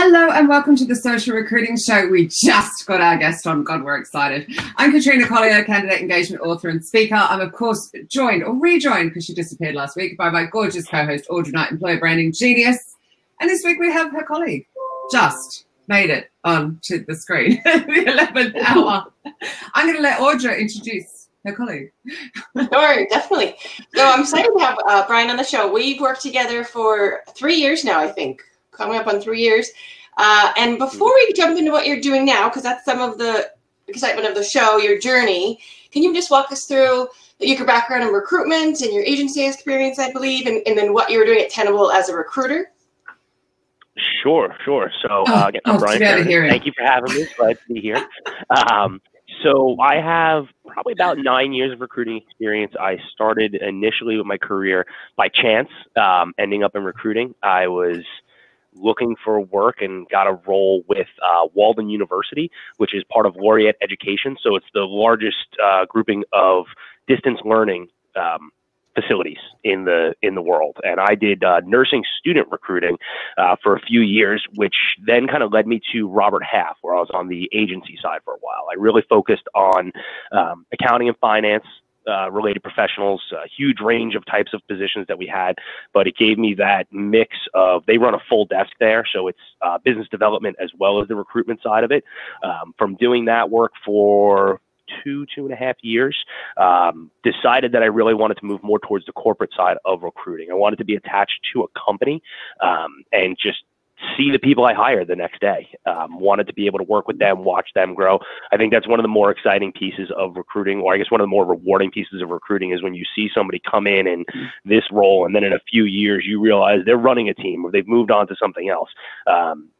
Hello and welcome to the Social Recruiting Show. We just got our guest on. God, we're excited. I'm Katrina, Collier, candidate engagement author and speaker. I'm, of course, joined or rejoined, because she disappeared last week, by my gorgeous co-host, Audra, employer branding genius. And this week we have her colleague. Just made it onto the screen at the 11th hour. I'm going to let Audra introduce her colleague. Sure, definitely. So I'm excited to have Brian on the show. We've worked together for 3 years now, I think. Coming up on 3 years. And before we jump into what you're doing now, because that's some of the excitement of the show, your journey, can you just walk us through your background in recruitment and your agency experience, I believe, and then what you were doing at Tenable as a recruiter? Sure. So again, I'm Brian Sheridan. Thank you for having me. Glad to be here. So I have probably about 9 years of recruiting experience. I started initially with my career by chance, ending up in recruiting. I was looking for work and got a role with Walden University, which is part of Laureate Education. So it's the largest grouping of distance learning facilities in the world. And I did nursing student recruiting for a few years, which then kind of led me to Robert Half, where I was on the agency side for a while. I really focused on accounting and finance related professionals, a huge range of types of positions that we had, but it gave me that mix of, they run a full desk there, so it's business development as well as the recruitment side of it. From doing that work for two and a half years, decided that I really wanted to move more towards the corporate side of recruiting. I wanted to be attached to a company and just see the people I hired the next day. Wanted to be able to work with them, watch them grow. I think that's one of the more exciting pieces of recruiting, or I guess one of the more rewarding pieces of recruiting, is when you see somebody come in this role, and then in a few years you realize they're running a team or they've moved on to something else.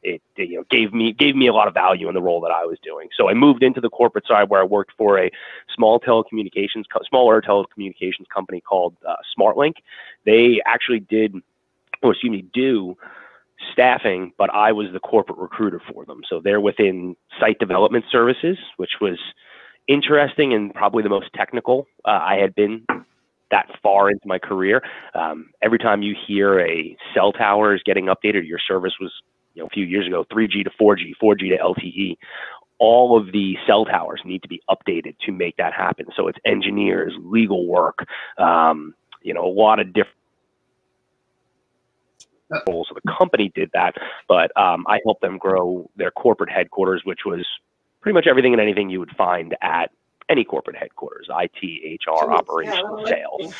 It gave me a lot of value in the role that I was doing. So I moved into the corporate side, where I worked for a smaller telecommunications company called SmartLink. They actually do staffing, but I was the corporate recruiter for them. So they're within site development services, which was interesting and probably the most technical I had been that far into my career. Every time you hear a cell tower is getting updated, your service was, a few years ago, 3G to 4G, 4G to LTE. All of the cell towers need to be updated to make that happen. So it's engineers, legal work, a lot of different roles. So the company did that, but I helped them grow their corporate headquarters, which was pretty much everything and anything you would find at any corporate headquarters: IT, HR, operations, sales.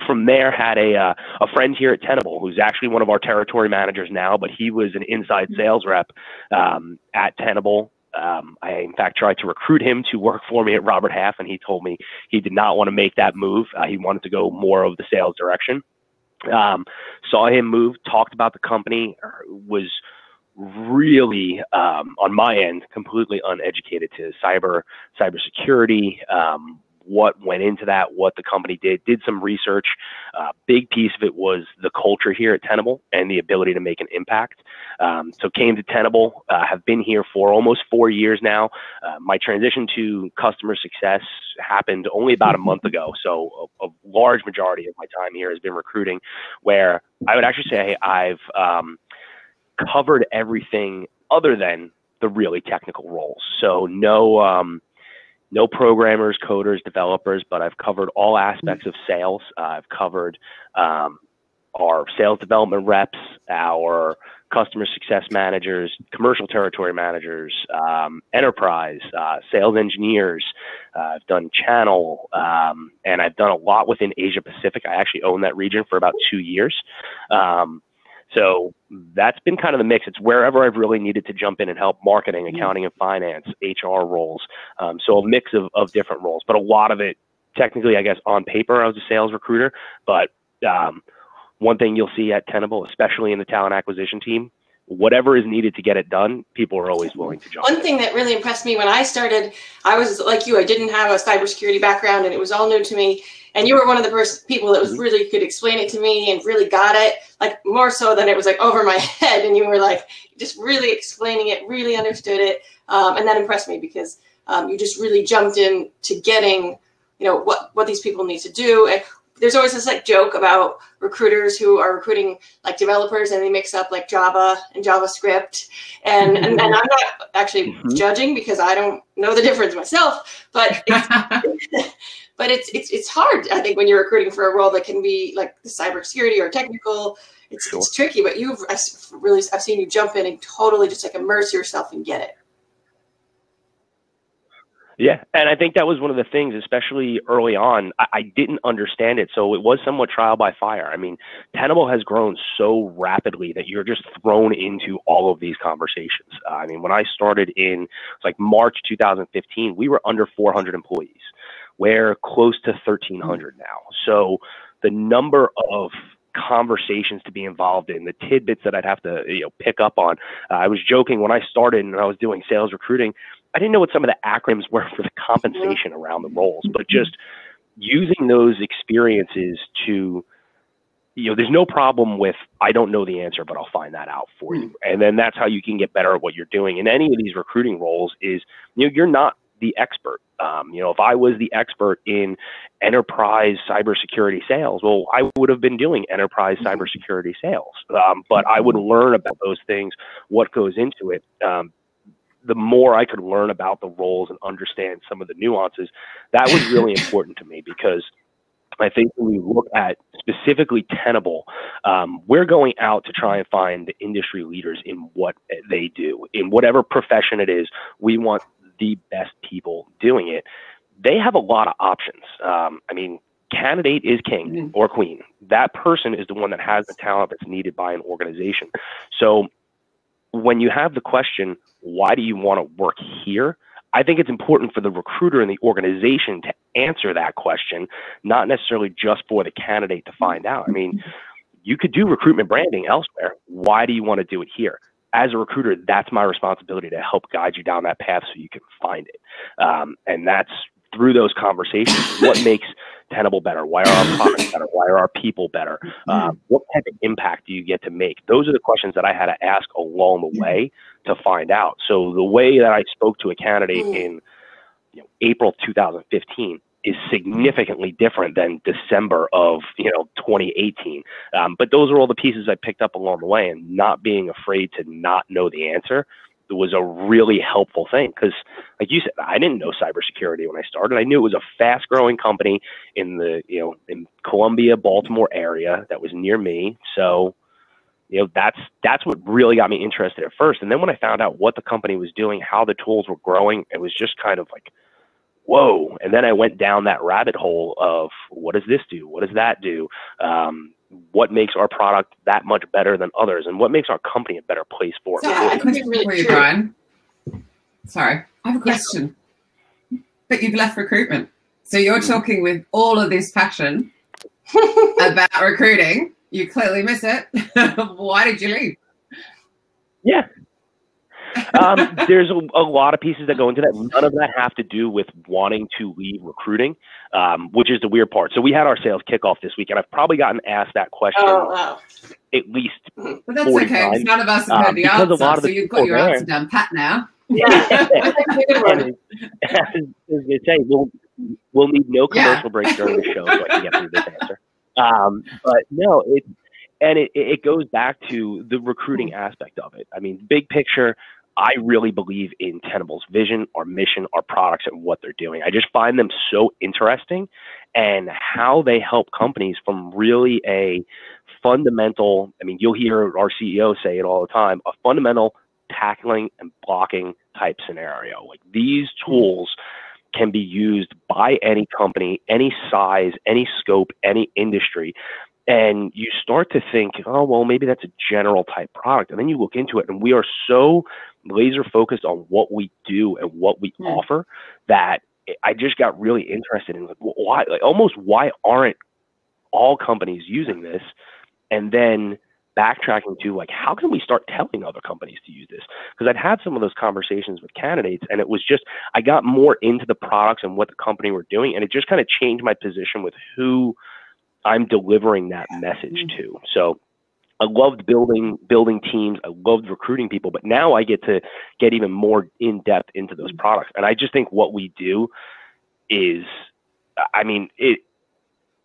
From there, had a friend here at Tenable who's actually one of our territory managers now, but he was an inside sales rep at Tenable. I, in fact, tried to recruit him to work for me at Robert Half, and he told me he did not want to make that move. He wanted to go more of the sales direction. Saw him move, talked about the company, was really, on my end, completely uneducated to cybersecurity, what went into that, what the company did some research. Big piece of it was the culture here at Tenable and the ability to make an impact. So came to Tenable, have been here for almost 4 years now. My transition to customer success happened only about a month ago. So a large majority of my time here has been recruiting, where I would actually say I've covered everything other than the really technical roles. So no programmers, coders, developers, but I've covered all aspects of sales. I've covered our sales development reps, our customer success managers, commercial territory managers, enterprise, sales engineers. I've done channel, and I've done a lot within Asia Pacific. I actually own that region for about 2 years. So that's been kind of the mix. It's wherever I've really needed to jump in and help: marketing, accounting and finance, HR roles. So a mix of different roles, but a lot of it, technically, I guess, on paper, I was a sales recruiter. But one thing you'll see at Tenable, especially in the talent acquisition team, whatever is needed to get it done, people are always willing to jump in. One thing that really impressed me when I started, I was like you, I didn't have a cybersecurity background and it was all new to me. And you were one of the first people that was really could explain it to me and really got it, like more so than it was like over my head. And you were like just really explaining it, really understood it. And that impressed me because you just really jumped in to getting, what these people need to do. And there's always this like joke about recruiters who are recruiting like developers and they mix up like Java and JavaScript. And I'm not actually judging because I don't know the difference myself, but it's hard, I think, when you're recruiting for a role that can be like the cybersecurity or technical. It's tricky, but I've seen you jump in and totally just like immerse yourself and get it. Yeah, and I think that was one of the things, especially early on, I didn't understand it. So it was somewhat trial by fire. I mean, Tenable has grown so rapidly that you're just thrown into all of these conversations. I mean, when I started in like March 2015, we were under 400 employees. We're close to 1,300 now. So the number of conversations to be involved in, the tidbits that I'd have to pick up on. I was joking when I started and I was doing sales recruiting, I didn't know what some of the acronyms were for the compensation around the roles, but just using those experiences to, there's no problem with, I don't know the answer, but I'll find that out for you. And then that's how you can get better at what you're doing. In any of these recruiting roles is, you're not the expert. If I was the expert in enterprise cybersecurity sales, well, I would have been doing enterprise cybersecurity sales. But I would learn about those things, what goes into it. The more I could learn about the roles and understand some of the nuances, that was really important to me, because I think when we look at specifically Tenable, we're going out to try and find the industry leaders in what they do. In whatever profession it is, we want the best people doing it. They have a lot of options. Candidate is king or queen. That person is the one that has the talent that's needed by an organization. So when you have the question, why do you want to work here? I think it's important for the recruiter and the organization to answer that question, not necessarily just for the candidate to find out. I mean, you could do recruitment branding elsewhere. Why do you want to do it here? As a recruiter, that's my responsibility to help guide you down that path so you can find it. And that's through those conversations. What makes Tenable better? Why are our products better? Why are our people better? What type of impact do you get to make? Those are the questions that I had to ask along the way to find out. So the way that I spoke to a candidate in April 2015 is significantly different than December of 2018. But those are all the pieces I picked up along the way, and not being afraid to not know the answer was a really helpful thing, because like you said, I didn't know cybersecurity when I started. I knew it was a fast growing company in the in Columbia, Baltimore area that was near me. So that's what really got me interested at first. And then when I found out what the company was doing, how the tools were growing, it was just kind of like, whoa. And then I went down that rabbit hole of, what does this do? What does that do? What makes our product that much better than others? And what makes our company a better place for it? So I have a question for you, Brian. Sorry, I have a question. But you've left recruitment. So you're talking with all of this passion about recruiting. You clearly miss it. Why did you leave? Yeah. There's a lot of pieces that go into that. None of that have to do with wanting to leave recruiting, which is the weird part. So we had our sales kickoff this week, and I've probably gotten asked that question at least. But that's okay, because none of us have heard the answer. So you've got your answer down pat now. Yeah. And as they say, we'll need no commercial breaks during the show so I can get through this answer. But no, it goes back to the recruiting aspect of it. I mean, big picture, I really believe in Tenable's vision, our mission, our products, and what they're doing. I just find them so interesting, and how they help companies from really a fundamental, you'll hear our CEO say it all the time, a fundamental tackling and blocking type scenario. Like, these tools can be used by any company, any size, any scope, any industry. And you start to think, oh, well, maybe that's a general type product. And then you look into it, and we are so laser focused on what we do and what we offer that I just got really interested in, like, why, why aren't all companies using this? And then backtracking to, like, how can we start telling other companies to use this? Because I'd had some of those conversations with candidates, and it was just, I got more into the products and what the company were doing, and it just kind of changed my position with who I'm delivering that message to. So I loved building teams. I loved recruiting people, but now I get to get even more in depth into those products. And I just think what we do is,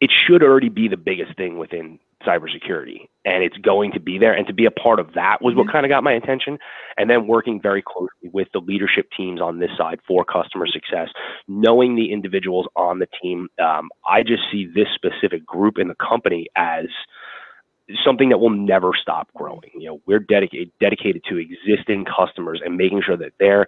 it should already be the biggest thing within cybersecurity, and it's going to be there. And to be a part of that was what kind of got my attention. And then working very closely with the leadership teams on this side for customer success, knowing the individuals on the team. I just see this specific group in the company as something that will never stop growing. You know, we're dedicated to existing customers and making sure that they're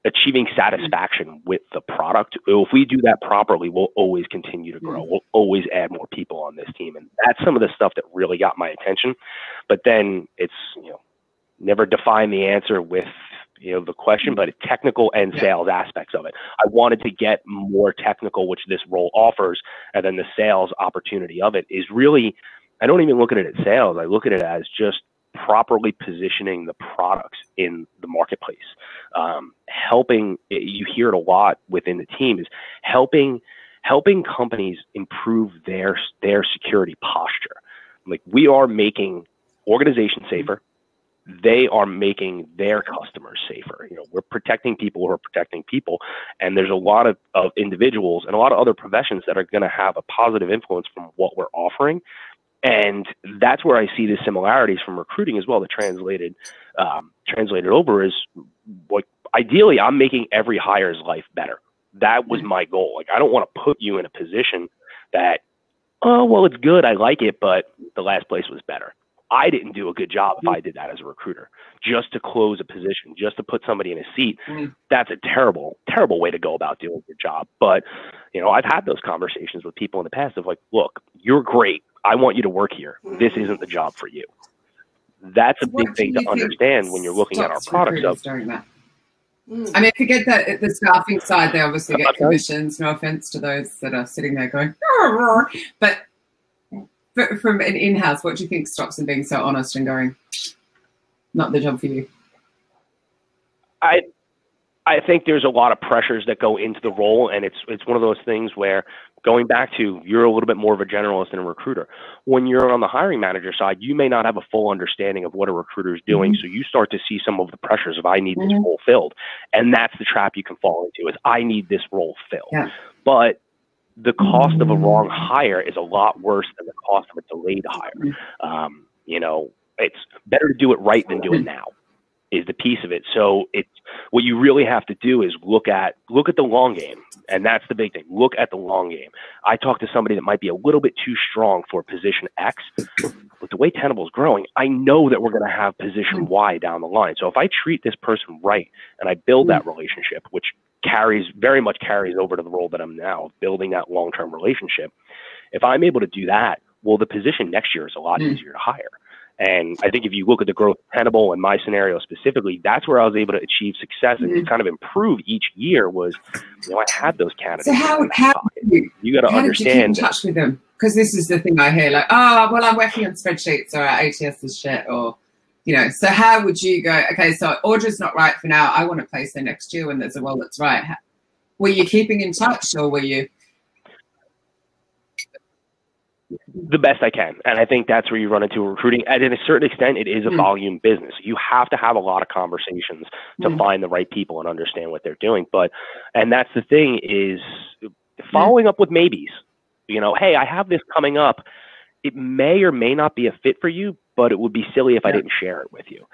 achieving satisfaction with the product. If we do that properly, we'll always continue to grow. We'll always add more people on this team. And that's some of the stuff that really got my attention. But then it's, you know, never define the answer with, you know, the question, but technical and sales aspects of it. I wanted to get more technical, which this role offers. And then the sales opportunity of it is really, I don't even look at it as sales. I look at it as just properly positioning the products in the marketplace. Helping, you hear it a lot within the team, is helping companies improve their security posture. Like, we are making organizations safer. They are making their customers safer. You know, we're protecting people who are protecting people. And there's a lot of individuals and a lot of other professions that are going to have a positive influence from what we're offering. And that's where I see the similarities from recruiting as well. The translated over is, like, ideally, I'm making every hire's life better. That was my goal. Like, I don't want to put you in a position that, oh, well, it's good, I like it, but the last place was better. I didn't do a good job if I did that as a recruiter. Just to close a position, just to put somebody in a seat, that's a terrible, terrible way to go about doing your job. But, you know, I've had those conversations with people in the past of, like, look, you're great. I want you to work here. This isn't the job for you. That's a big thing to understand when you're looking at our products. During that? I mean, forget that the staffing side, they obviously get commissions. No offense to those that are sitting there going, but from an in-house, what do you think stops them being so honest and going, not the job for you? I think there's a lot of pressures that go into the role, and it's one of those things where, going back to, you're a little bit more of a generalist than a recruiter. When you're on the hiring manager side, you may not have a full understanding of what a recruiter is doing, so you start to see some of the pressures of, I need this role filled. And that's the trap you can fall into, is I need this role filled. Yeah. But the cost of a wrong hire is a lot worse than the cost of a delayed hire. You know, it's better to do it right than do it now, is the piece of it. So it's, what you really have to do is look at the long game. And that's the big thing. Look at the long game. I talked to somebody that might be a little bit too strong for position X, but the way Tenable is growing, I know that we're going to have position Y down the line. So if I treat this person right and I build that relationship, which very much carries over to the role that I'm now, building that long-term relationship. If I'm able to do that, well, the position next year is a lot easier to hire. And I think if you look at the growth of Tenable and my scenario specifically, that's where I was able to achieve success and kind of improve each year. Was, you know, I had those candidates. So how you got to understand. Did you keep in touch with them? Because this is the thing I hear, like, oh, well, I'm working on spreadsheets, or ATS is shit, or, you know. So how would you go? Okay, so Audra's not right for now. I want to place her next year when there's a role that's right. Were you keeping in touch, or were you? The best I can. And I think that's where you run into recruiting. And to a certain extent, it is a volume business. You have to have a lot of conversations to find the right people and understand what they're doing. And that's the thing, is following up with maybes. You know, hey, I have this coming up. It may or may not be a fit for you, but it would be silly if I didn't share it with you.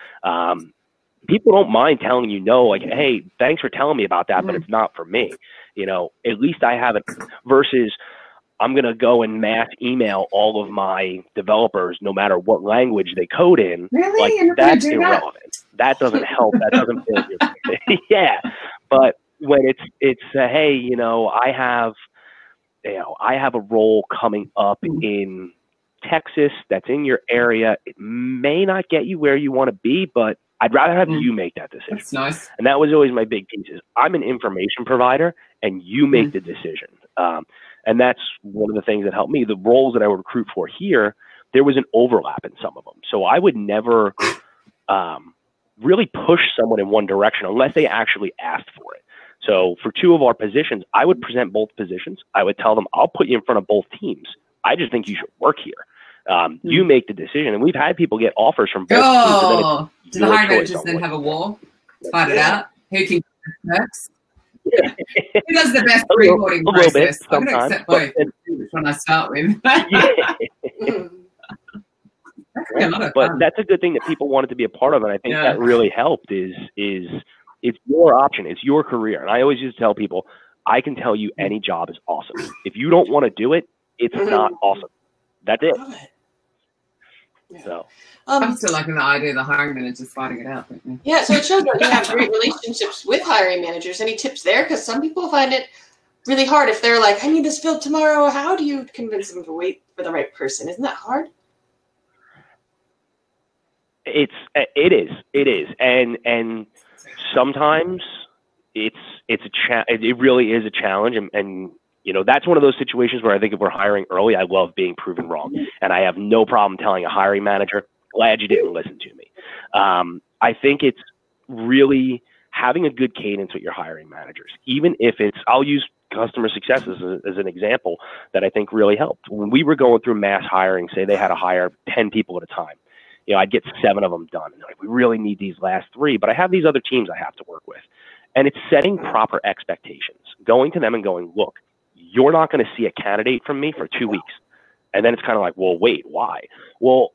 People don't mind telling you no, like, hey, thanks for telling me about that, but it's not for me. You know, at least I have it, versus I'm going to go and mass email all of my developers, no matter what language they code in. Really? Like, that's irrelevant. That doesn't help. That doesn't build your yeah. But when it's hey, you know, I have a role coming up in Texas that's in your area. It may not get you where you want to be, but I'd rather have you make that decision. That's nice. And that was always my big piece, is I'm an information provider and you make the decision. And that's one of the things that helped me. The roles that I would recruit for here, there was an overlap in some of them. So I would never really push someone in one direction unless they actually asked for it. So for two of our positions, I would present both positions. I would tell them, I'll put you in front of both teams. I just think you should work here. You make the decision. And we've had people get offers from both teams. Do the hiring managers then have a war? Fight it out? Who can go first? Who does the best pre-boarding process? I'm going to accept both. Which one I start with. But that's a good thing that people wanted to be a part of, and I think that really helped. Is it's your option, it's your career, and I always used to tell people, I can tell you any job is awesome. If you don't want to do it, it's not awesome. That's it. Yeah. So I'm still liking the idea of the hiring manager fighting it out. Yeah, so it shows that you have great relationships with hiring managers. Any tips there? Because some people find it really hard if they're like, I need this filled tomorrow. How do you convince them to wait for the right person? Isn't that hard? It is, and sometimes it really is a challenge, and you know, that's one of those situations where I think if we're hiring early, I love being proven wrong, and I have no problem telling a hiring manager, glad you didn't listen to me. I think it's really having a good cadence with your hiring managers, even if it's, I'll use customer success as an example that I think really helped. When we were going through mass hiring, say they had to hire 10 people at a time, you know, I'd get 7 of them done. And they're like, we really need these last 3, but I have these other teams I have to work with. And it's setting proper expectations, going to them and going, look, you're not going to see a candidate from me for 2 weeks. And then it's kind of like, well, wait, why? Well,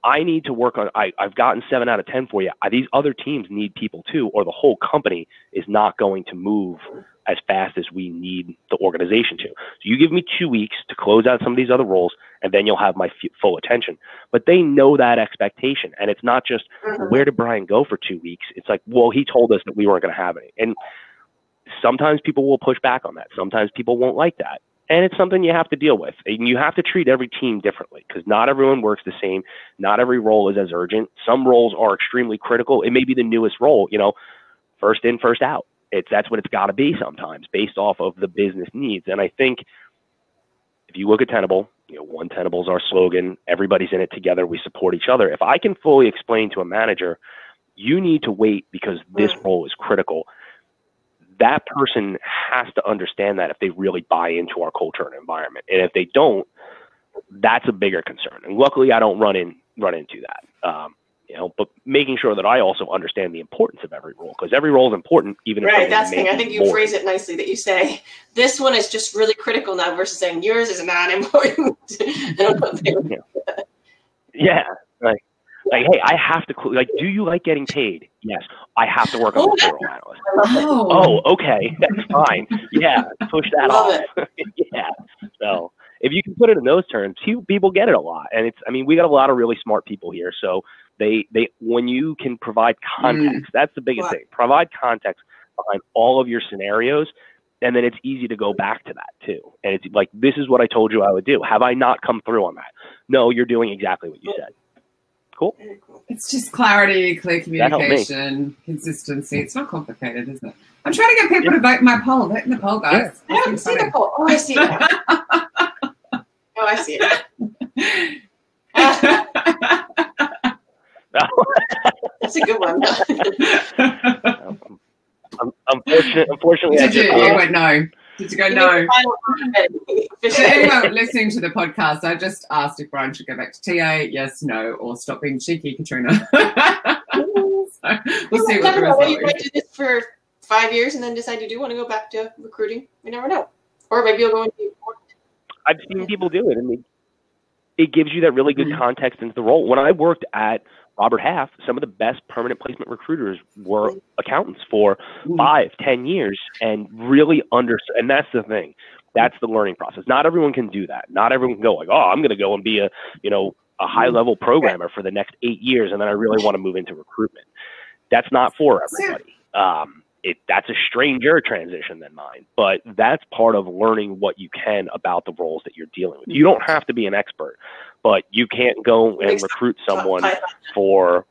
I need to work on, I've gotten 7 out of 10 for you. These other teams need people too, or the whole company is not going to move as fast as we need the organization to. So you give me 2 weeks to close out some of these other roles, and then you'll have my full attention. But they know that expectation. And it's not just, where did Brian go for 2 weeks? It's like, well, he told us that we weren't going to have any. And sometimes people will push back on that. Sometimes people won't like that. And it's something you have to deal with. And you have to treat every team differently because not everyone works the same. Not every role is as urgent. Some roles are extremely critical. It may be the newest role, you know, first in, first out. That's what it's got to be sometimes based off of the business needs. And I think if you look at Tenable, you know, one Tenable is our slogan. Everybody's in it together. We support each other. If I can fully explain to a manager, you need to wait because this role is critical, that person has to understand that if they really buy into our culture and environment. And if they don't, that's a bigger concern. And luckily I don't run into that. You know, but making sure that I also understand the importance of every role, because every role is important, even if that's the thing. I think you phrase it nicely that you say this one is just really critical now versus saying yours is not important. Like, hey, I have to, like, do you like getting paid? Yes. I have to work on the payroll analyst. Oh, okay. That's fine. Yeah. Push that off. Yeah. So if you can put it in those terms, people get it a lot. And we got a lot of really smart people here. So they when you can provide context, that's the biggest thing. Provide context behind all of your scenarios. And then it's easy to go back to that too. And it's like, this is what I told you I would do. Have I not come through on that? No, you're doing exactly what you said. Cool. It's just clarity, clear communication, consistency. It's not complicated, is it? I'm trying to get people to vote in my poll. Vote in the poll, guys. I don't see the poll. Oh, I see it. Oh, I see it. That's a good one. Unfortunately, Did you went no? Did you go no? For anyone listening to the podcast, I just asked if Brian should go back to TA, yes, no, or stop being cheeky, Katrina. We'll see what the result is. You might do this for 5 years and then decide you do want to go back to recruiting. You never know. Or maybe you'll go into. I've seen people do it, and it gives you that really good context into the role. When I worked at Robert Half, some of the best permanent placement recruiters were accountants for 5-10 years and really and that's the thing. That's the learning process. Not everyone can do that. Not everyone can go like, oh, I'm going to go and be a high level programmer for the next 8 years. And then I really want to move into recruitment. That's not for everybody. That's a stranger transition than mine, but that's part of learning what you can about the roles that you're dealing with. You don't have to be an expert, but you can't go and recruit someone for,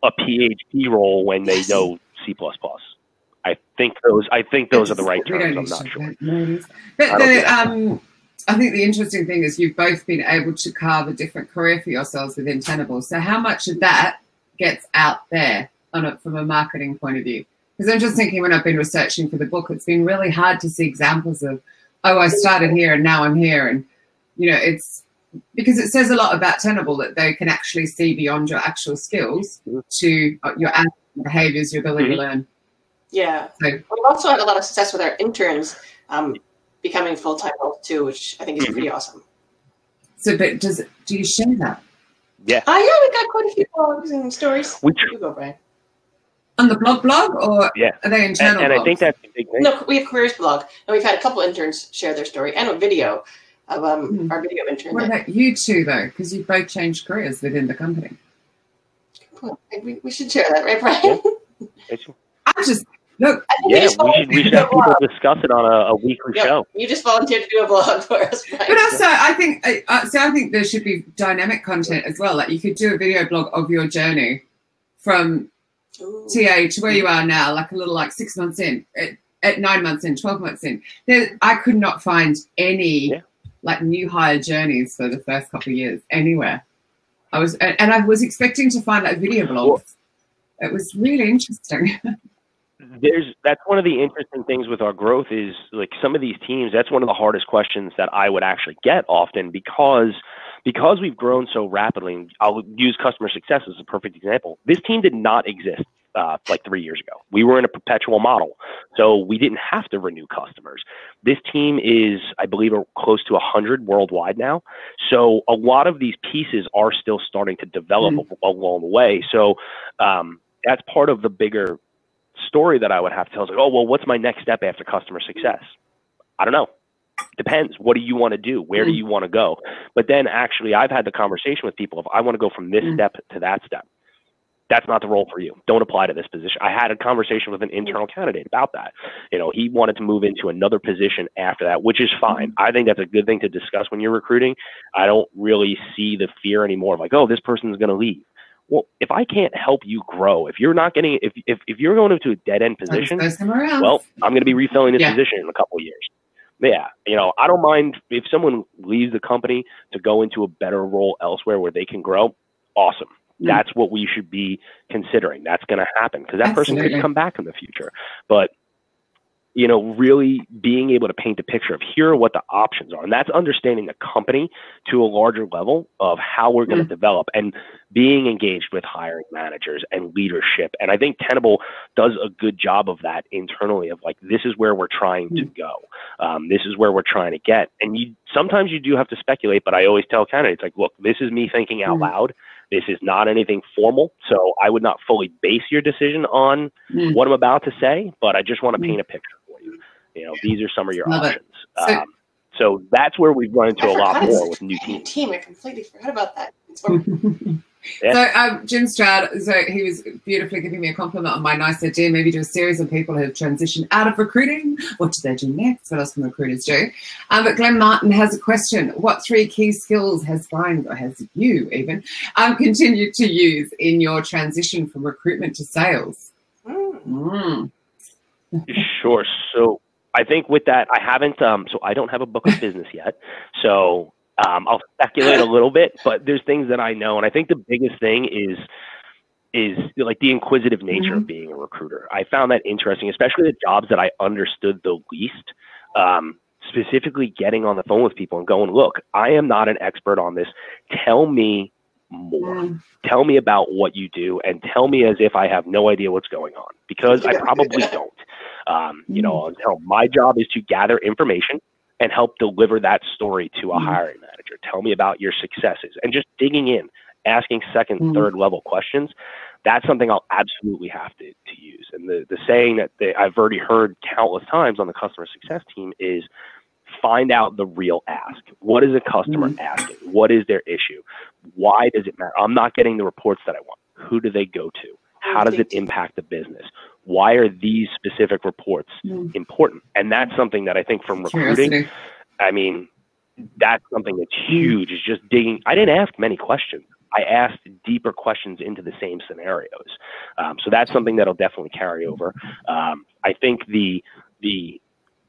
a PhD role when they know C++. I think those are the right terms. I'm not sure. But I think the interesting thing is you've both been able to carve a different career for yourselves within Tenable. So how much of that gets out there from a marketing point of view? Because I'm just thinking when I've been researching for the book, it's been really hard to see examples of, I started here and now I'm here. And, it's because it says a lot about Tenable that they can actually see beyond your actual skills to your behaviors, your ability to learn. Yeah. So, we've also had a lot of success with our interns becoming full-time roles too, which I think is pretty awesome. So, but do you share that? Yeah. Yeah, we got quite a few blogs and stories. You go, Brian. On the blog, or are they internal and blogs? I think that's a big thing. No, we have careers blog, and we've had a couple interns share their story and a video of our video intern. What about you two, though? Because you've both changed careers within the company. We should share that, right, Brian? Yeah. I'm just, look. Yeah, we should have people discuss it on a weekly show. You just volunteered to do a blog for us, Brian. But also, I think there should be dynamic content as well. Like, you could do a video blog of your journey from TA to where you are now, like a little, like 6 months in, at 9 months in, 12 months in. I could not find any like new hire journeys for the first couple of years anywhere. I was expecting to find like video blogs. It was really interesting. That's one of the interesting things with our growth is like some of these teams, that's one of the hardest questions that I would actually get often because we've grown so rapidly. I'll use customer success as a perfect example. This team did not exist like 3 years ago. We were in a perpetual model, so we didn't have to renew customers. This team is, I believe, close to 100 worldwide now. So a lot of these pieces are still starting to develop along the way. So that's part of the bigger story that I would have to tell. Is like, oh, well, what's my next step after customer success? I don't know. Depends. What do you want to do? Where do you want to go? But then actually I've had the conversation with people. If I want to go from this step to that step, that's not the role for you. Don't apply to this position. I had a conversation with an internal candidate about that. You know, he wanted to move into another position after that, which is fine. I think that's a good thing to discuss when you're recruiting. I don't really see the fear anymore of like, oh, this person's going to leave. Well, if I can't help you grow, if you're not getting, if you're going into a dead end position, well, I'm going to be refilling this position in a couple of years. Yeah. You know, I don't mind if someone leaves the company to go into a better role elsewhere where they can grow. Awesome. That's what we should be considering. That's going to happen because that person could come back in the future. But, you know, really being able to paint a picture of here are what the options are. And that's understanding the company to a larger level of how we're going to develop and being engaged with hiring managers and leadership. And I think Tenable does a good job of that internally of like, this is where we're trying to go. This is where we're trying to get. And sometimes you do have to speculate, but I always tell candidates like, look, this is me thinking out loud. This is not anything formal, so I would not fully base your decision on what I'm about to say, but I just want to paint a picture for you. You know, these are some of your options. So that's where we've run into a lot more with new teams. I completely forgot about that. So Jim Stroud, he was beautifully giving me a compliment on my nice idea, maybe do a series of people who have transitioned out of recruiting. What do they do next? What else can recruiters do? But Glenn Martin has a question. What 3 key skills has Brian, or has you even, continued to use in your transition from recruitment to sales? Sure. So I think with that, I haven't, so I don't have a book of business yet. So I'll speculate a little bit, but there's things that I know. And I think the biggest thing is like the inquisitive nature of being a recruiter. I found that interesting, especially the jobs that I understood the least, specifically getting on the phone with people and going, look, I am not an expert on this. Tell me more. Tell me about what you do and tell me as if I have no idea what's going on, because I probably don't. You know, my job is to gather information and help deliver that story to a hiring manager. Tell me about your successes and just digging in, asking second, third level questions. That's something I'll absolutely have to use. And the saying that I've already heard countless times on the customer success team is find out the real ask. What is a customer asking? What is their issue? Why does it matter? I'm not getting the reports that I want. Who do they go to? How does it impact the business? Why are these specific reports important? And that's something that I think from recruiting, I mean, that's something that's huge, is just digging. I didn't ask many questions. I asked deeper questions into the same scenarios. So that's something that'll definitely carry over. I think the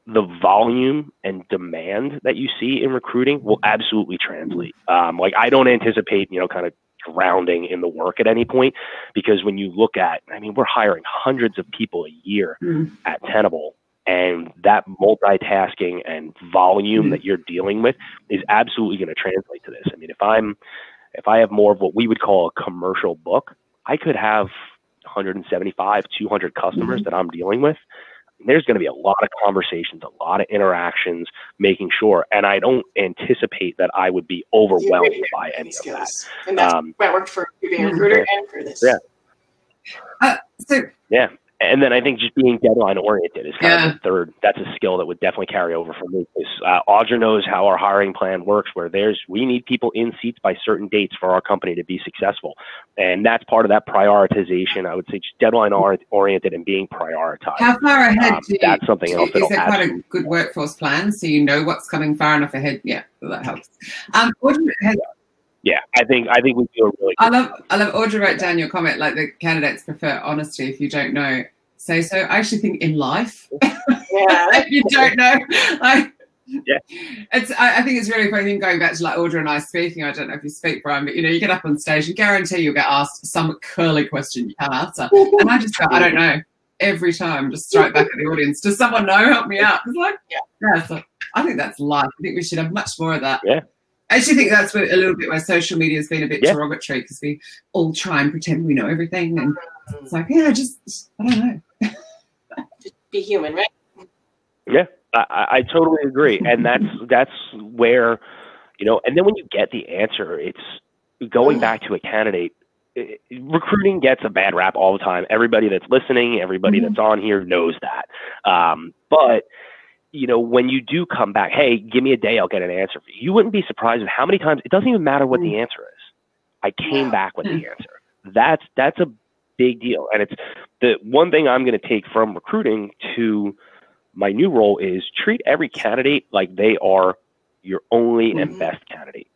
volume and demand that you see in recruiting will absolutely translate. Like I don't anticipate, kind of drowning in the work at any point, because when you look at, we're hiring hundreds of people a year at Tenable, and that multitasking and volume that you're dealing with is absolutely going to translate to this. If I have more of what we would call a commercial book, I could have 175, 200 customers that I'm dealing with, there's going to be a lot of conversations, a lot of interactions, making sure. And I don't anticipate that I would be overwhelmed by any of that. And that's what worked for you being a recruiter and for this. Yeah. And then I think just being deadline oriented is kind of the third. That's a skill that would definitely carry over for me. Audra knows how our hiring plan works, where we need people in seats by certain dates for our company to be successful. And that's part of that prioritization. I would say just deadline oriented and being prioritized. How far ahead that's something else. Is there quite a good workforce plan so you know what's coming far enough ahead? Yeah, that helps. Yeah, I think we do a really good job. I love Audra wrote down your comment, like the candidates prefer honesty. If you don't know, say so. I actually think in life, if you don't know, I think it's really funny. Going back to like Audra and I speaking, I don't know if you speak, Brian, but you get up on stage and guarantee you'll get asked some curly question you can't answer, and I just go, I don't know. Every time, just straight back at the audience. Does someone know? Help me out. It's like, so I think that's life. I think we should have much more of that. Yeah. I actually think that's a little bit where social media has been a bit derogatory, because we all try and pretend we know everything, and it's like, I don't know. Just be human, right? Yeah, I totally agree, and that's where, and then when you get the answer, it's going back to a candidate. Recruiting gets a bad rap all the time. Everybody that's listening, everybody that's on here knows that. But when you do come back, hey, give me a day, I'll get an answer for you. You wouldn't be surprised at how many times it doesn't even matter what the answer is. I came back with the answer. That's a big deal. And it's the one thing I'm going to take from recruiting to my new role is treat every candidate like they are your only and best candidate.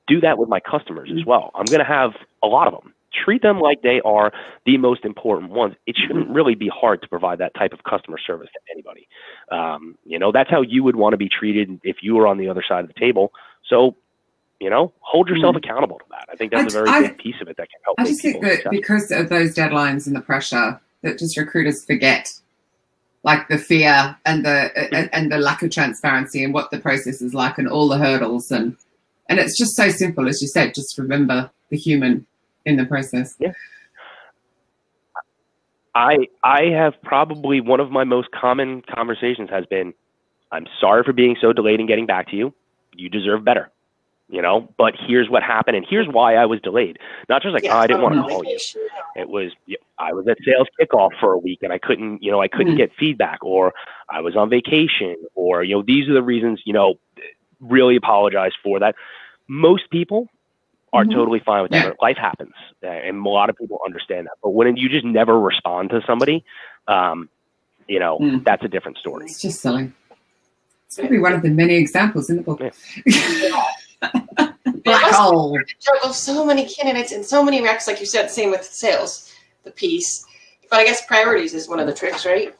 Do that with my customers as well. I'm going to have a lot of them. Treat them like they are the most important ones. It shouldn't really be hard to provide that type of customer service to anybody. That's how you would want to be treated if you were on the other side of the table. So, hold yourself accountable to that. I think that's a very big piece of it that can help. I just think that because of those deadlines and the pressure, that just recruiters forget, like the fear and the lack of transparency and what the process is like and all the hurdles and it's just so simple, as you said. Just remember the human in the process. Yeah. I have probably one of my most common conversations has been, I'm sorry for being so delayed in getting back to you. You deserve better, but here's what happened and here's why I was delayed. Not just like, I didn't want to call you. It was, I was at sales kickoff for a week and I couldn't get feedback, or I was on vacation, or, these are the reasons, really apologize for that. Most people are totally fine with that. Life happens, and a lot of people understand that. But when you just never respond to somebody, that's a different story. It's just silly. It's going to be one of the many examples in the book. Yeah. Black hole. Juggle so many candidates and so many recs, like you said. Same with sales, the piece. But I guess priorities is one of the tricks, right?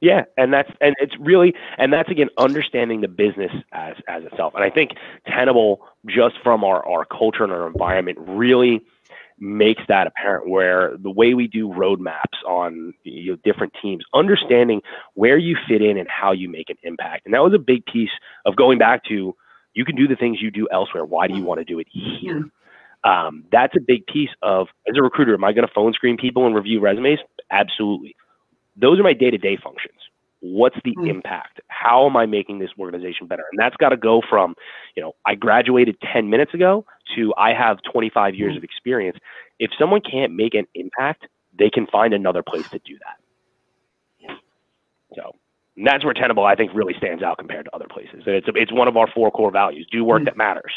Yeah, and that's again understanding the business as itself. And I think Tenable, just from our culture and our environment, really makes that apparent, where the way we do roadmaps on different teams, understanding where you fit in and how you make an impact. And that was a big piece of going back to, you can do the things you do elsewhere. Why do you want to do it here? That's a big piece of, as a recruiter, am I going to phone screen people and review resumes? Absolutely. Those are my day-to-day functions. What's the impact? How am I making this organization better? And that's got to go from, I graduated 10 minutes ago to I have 25 years of experience. If someone can't make an impact, they can find another place to do that. So that's where Tenable, I think, really stands out compared to other places. And it's one of our 4 core values: do work that matters.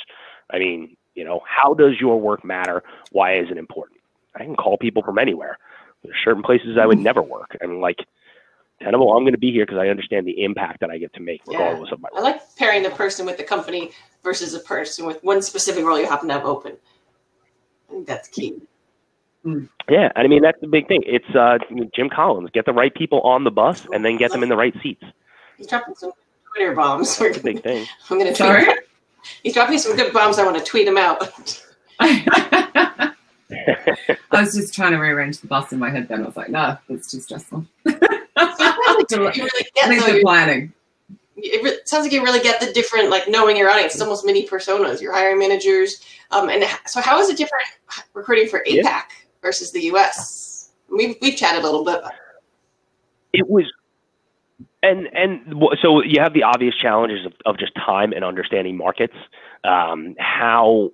I mean, how does your work matter? Why is it important? I can call people from anywhere. There's certain places I would never work. I mean, like Tenable, I'm going to be here because I understand the impact that I get to make regardless of my work. I like pairing the person with the company versus a person with one specific role you happen to have open. I think that's key. Yeah, I mean, that's the big thing. It's Jim Collins, get the right people on the bus and then get them in the right seats. He's dropping some Twitter bombs. That's a big thing. I'm going to tweet him. He's dropping some good bombs. I want to tweet him out. I was just trying to rearrange the bus in my head then. I was like, no, it's too stressful. You really get the planning. it sounds like you really get the different, like knowing your audience. It's almost mini personas, your hiring managers. And so how is it different recruiting for APAC versus the US? We've chatted a little bit. It was, and so you have the obvious challenges of just time and understanding markets, how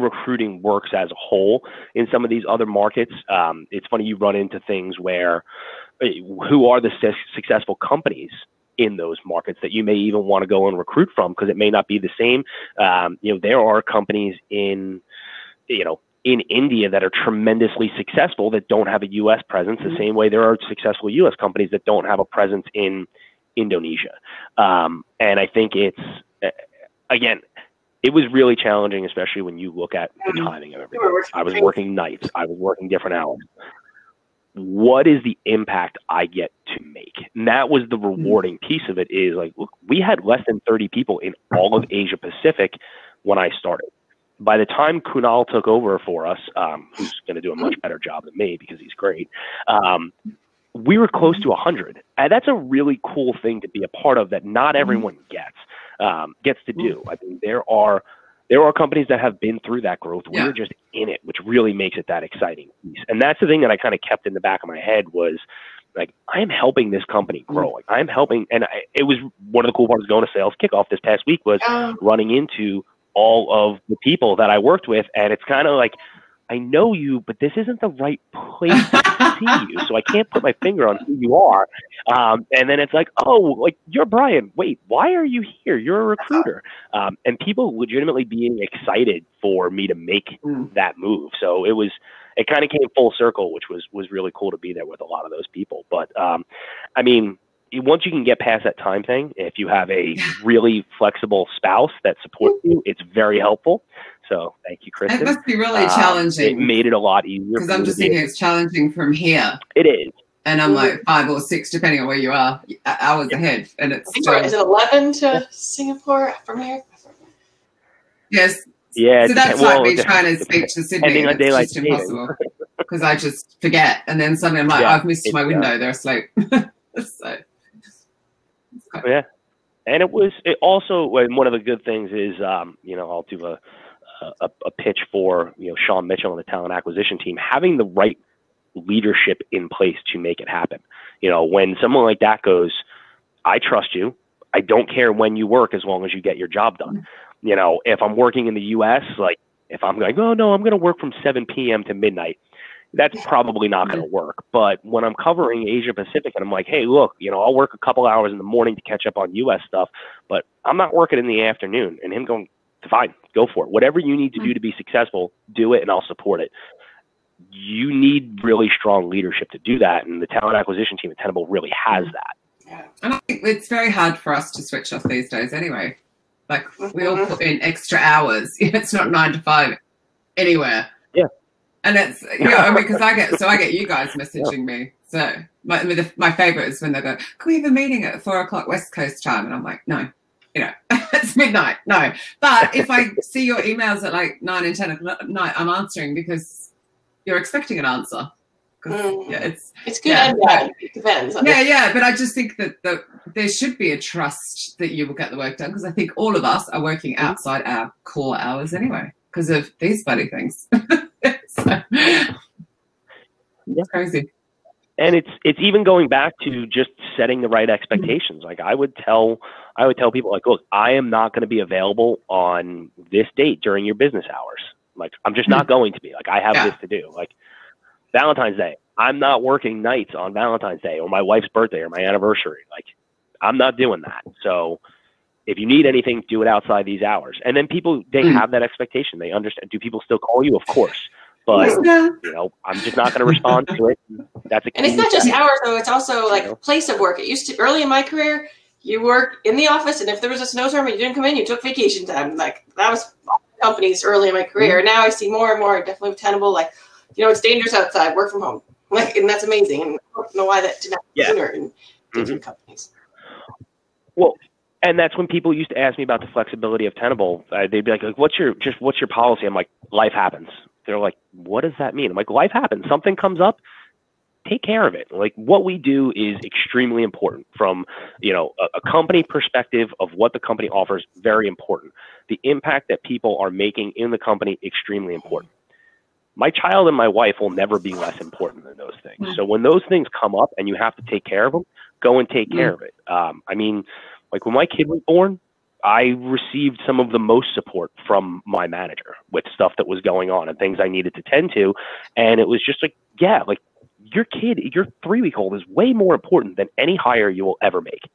recruiting works as a whole in some of these other markets. It's funny, you run into things where who are the successful companies in those markets that you may even want to go and recruit from, because it may not be the same. There are companies in India that are tremendously successful that don't have a U.S. presence, the same way there are successful U.S. companies that don't have a presence in Indonesia. And I think it's, again, it was really challenging, especially when you look at the timing of everything. I was working nights. I was working different hours. What is the impact I get to make? And that was the rewarding piece of it, is like, look, we had less than 30 people in all of Asia Pacific when I started. By the time Kunal took over for us, who's going to do a much better job than me because he's great, we were close to 100. And that's a really cool thing to be a part of that not everyone gets to do. I mean, there are companies that have been through that growth. We're just in it, which really makes it that exciting piece. And that's the thing that I kind of kept in the back of my head was, like, I am helping this company grow. Like, I'm helping. And it was one of the cool parts of going to sales kickoff this past week was running into all of the people that I worked with. And it's kind of like, I know you, but this isn't the right place to see you. So I can't put my finger on who you are. And then it's like, oh, like, you're Brian. Wait, why are you here? You're a recruiter. And people legitimately being excited for me to make that move. So it kind of came full circle, which was really cool to be there with a lot of those people. But I mean, once you can get past that time thing, if you have a really flexible spouse that supports you, it's very helpful. So thank you, Kristen. It must be really challenging. It made it a lot easier. Because I'm just thinking it's challenging from here. It is. And I'm like 5 or 6, depending on where you are, hours ahead. And it's still... Is it 11 to Singapore from here? Yes. Yeah. So that's like me trying to speak to Sydney. And it's just impossible. Because I just forget. And then suddenly I'm like, I've missed my window. They're asleep. So... Yeah, and it also, one of the good things is, I'll do a pitch for, Sean Mitchell and the talent acquisition team, having the right leadership in place to make it happen. When someone like that goes, I trust you, I don't care when you work as long as you get your job done. If I'm working in the US, like, if I'm like, oh no, I'm going to work from 7 p.m. to midnight, that's probably not going to work. But when I'm covering Asia Pacific and I'm like, hey, look, I'll work a couple hours in the morning to catch up on US stuff, but I'm not working in the afternoon. And him going, fine, go for it. Whatever you need to do to be successful, do it, and I'll support it. You need really strong leadership to do that. And the talent acquisition team at Tenable really has that. Yeah. And I think it's very hard for us to switch off these days anyway. Like, we all put in extra hours. It's not 9 to 5 anywhere. Yeah. And it's, because I get you guys messaging me. So my favorite is when they go, can we have a meeting at 4 o'clock West Coast time? And I'm like, no, it's midnight. No. But if I see your emails at like 9 and 10 o'clock at night, I'm answering because you're expecting an answer. It's good and bad. It depends. Yeah. But I just think that there should be a trust that you will get the work done, because I think all of us are working outside our core hours anyway because of these bloody things. It's crazy. And it's even going back to just setting the right expectations. Like, I would tell people, like, look, I am not going to be available on this date during your business hours. Like, I'm just not going to be. Like, I have this to do. Like, Valentine's Day, I'm not working nights on Valentine's Day or my wife's birthday or my anniversary. Like, I'm not doing that. So if you need anything, do it outside these hours. And then people, they have that expectation. They understand. Do people still call you? Of course. But, I'm just not going to respond to it. And it's not just hours, though. It's also like place of work. It used to, early in my career, you worked in the office, and if there was a snowstorm and you didn't come in, you took vacation time. Like, that was companies early in my career. Now I see more and more, definitely with Tenable, like, it's dangerous outside, work from home. Like, and that's amazing. And I don't know why that didn't happen sooner in different companies. Well, and that's when people used to ask me about the flexibility of Tenable. They'd be like, what's your policy? I'm like, life happens. They're like, what does that mean? I'm like, life happens. Something comes up. take care of it. Like, what we do is extremely important from, a company perspective of what the company offers, very important. The impact that people are making in the company, extremely important. My child and my wife will never be less important than those things. So when those things come up and you have to take care of them, go and take care of it. I mean, like when my kid was born, I received some of the most support from my manager with stuff that was going on and things I needed to tend to. And it was just like, yeah, like your kid, your 3-week-old is way more important than any hire you will ever make.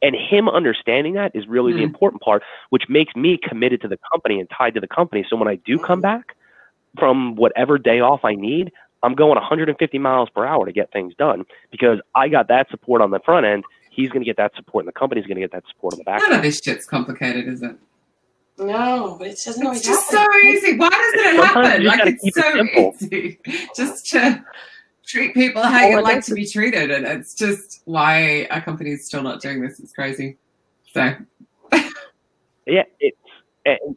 And him understanding that is really the important part, which makes me committed to the company and tied to the company. So when I do come back from whatever day off I need, I'm going 150 miles per hour to get things done because I got that support on the front end. He's going to get that support, and the company's going to get that support on the back end. None of this shit's complicated, is it? No, but it doesn't always happen. It's just so easy. Why doesn't it happen? Like, it's so easy just to treat people how you like to be treated, and it's just why a company's still not doing this. It's crazy. So, yeah,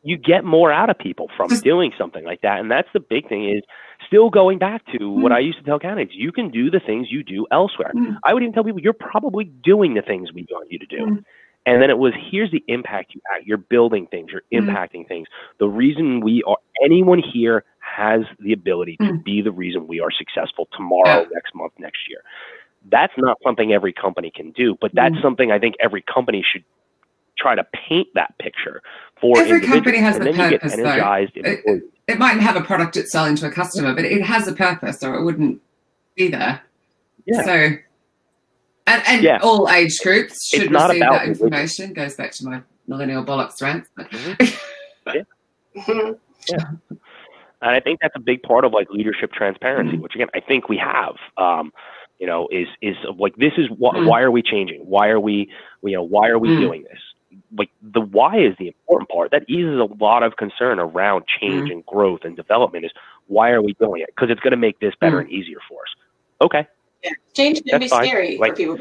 you get more out of people from doing something like that, and that's the big thing is still going back to what I used to tell candidates. You can do the things you do elsewhere. I would even tell people, you're probably doing the things we want you to do. And then it was, here's the impact you have. You're building things. You're impacting things. The reason anyone here has the ability to be the reason we are successful tomorrow, next month, next year. That's not something every company can do, but that's something I think every company should try to paint that picture for. Every company has a purpose, though. It mightn't have a product it's selling to a customer, but it has a purpose, or it wouldn't be there. Yeah. So, and all age groups should receive that information. Goes back to my millennial bollocks rant. Yeah. And I think that's a big part of like leadership transparency, which again I think we have. Is like, this is why are we changing? Why are we doing this? Like, the why is the important part. That eases a lot of concern around change and growth and development. Is why are we doing it? Because it's going to make this better and easier for us. Okay. Yeah. Change can be scary for people.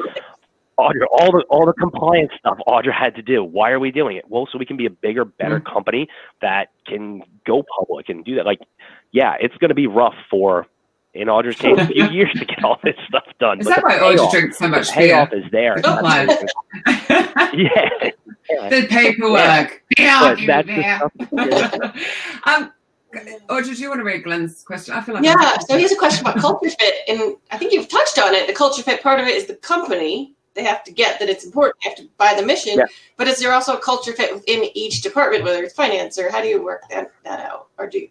Audra, all the compliance stuff Audra had to do. Why are we doing it? Well, so we can be a bigger, better company that can go public and do that. Like, yeah, it's going to be rough for, in Audra's case, a few years to get all this stuff done. Is that why Audra drinks so much beer? The payoff is there. Yeah. The paperwork. But that's Audra, do you want to read Glenn's question? I feel like so here's a question about culture fit, and I think you've touched on it. The culture fit part of it is the company. They have to get that it's important. They have to buy the mission. Yeah. But is there also a culture fit within each department, whether it's finance, or how do you work that out? Or do you?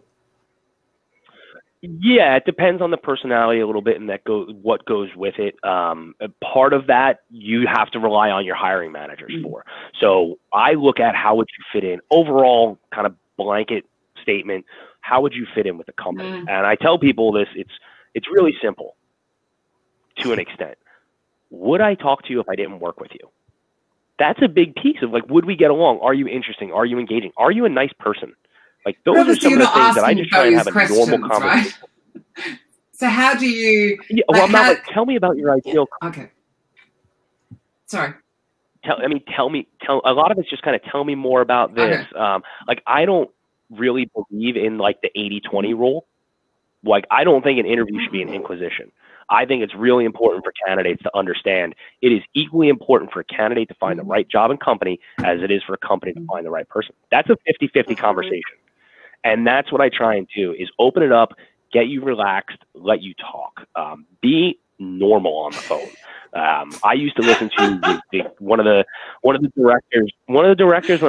Yeah, it depends on the personality a little bit, and what goes with it. Part of that you have to rely on your hiring managers for. So I look at how would you fit in overall, kind of blanket statement. How would you fit in with the company? And I tell people this. It's really simple to an extent. Would I talk to you if I didn't work with you? That's a big piece of like, would we get along? Are you interesting? Are you engaging? Are you a nice person? Like, those are some of the things that I just try and have a normal conversation. Right? So how do you? Yeah, well, I'm not like, tell me about your ideal. Okay. Sorry. Tell. A lot of it's just kind of tell me more about this. Okay. Like, I don't really believe in like the 80-20 rule. Like, I don't think an interview should be an inquisition. I think it's really important for candidates to understand it is equally important for a candidate to find the right job and company as it is for a company to find the right person. That's a 50-50 conversation. And that's what I try and do is open it up, get you relaxed, let you talk. Be normal on the phone. I used to listen to one of the directors when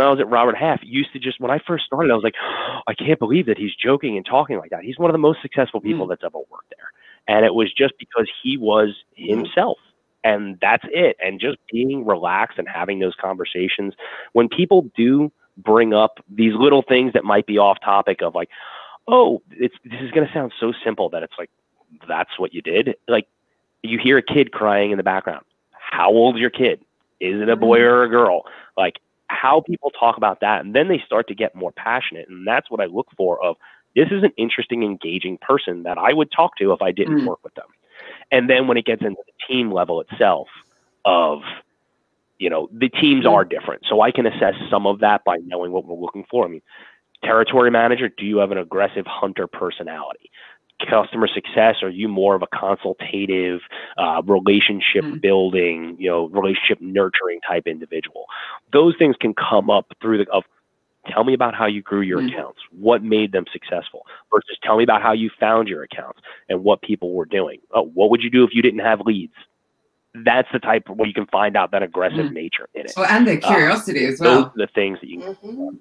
I was at Robert Half used to just, when I first started, I was like, oh, I can't believe that he's joking and talking like that. He's one of the most successful people that's ever worked there. And it was just because he was himself. And that's it. And just being relaxed and having those conversations. When people do bring up these little things that might be off topic of like, oh, this is going to sound so simple that it's like, that's what you did. Like, you hear a kid crying in the background. How old is your kid? Is it a boy or a girl? Like, how people talk about that. And then they start to get more passionate. And that's what I look for of, this is an interesting, engaging person that I would talk to if I didn't work with them. And then when it gets into the team level itself of, the teams are different. So I can assess some of that by knowing what we're looking for. I mean, territory manager, do you have an aggressive hunter personality? customer success? Are you more of a consultative, relationship building, relationship nurturing type individual? Those things can come up through tell me about how you grew your accounts, what made them successful, versus tell me about how you found your accounts and what people were doing. Oh, what would you do if you didn't have leads? That's the type where you can find out that aggressive nature in it. Well, and their curiosity as well. Those are the things that you can.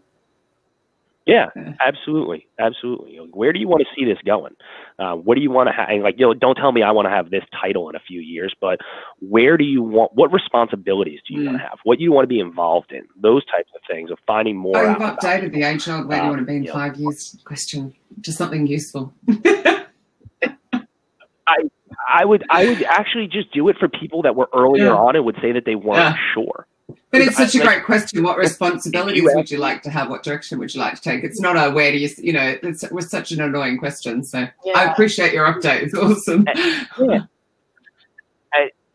Yeah, absolutely. Absolutely. Where do you want to see this going? What do you want to have? Like, don't tell me I want to have this title in a few years, but where do you want, what responsibilities do you want to have? What do you want to be involved in? Those types of things of finding more. Oh, you've updated the age-old where do you want to be in 5 years question. Just something useful. I would actually just do it for people that were earlier on and would say that they weren't sure. But it's such a great question. What responsibilities would you like to have? What direction would you like to take? It's not a where do you, it was such an annoying question. So I appreciate your update. It's awesome.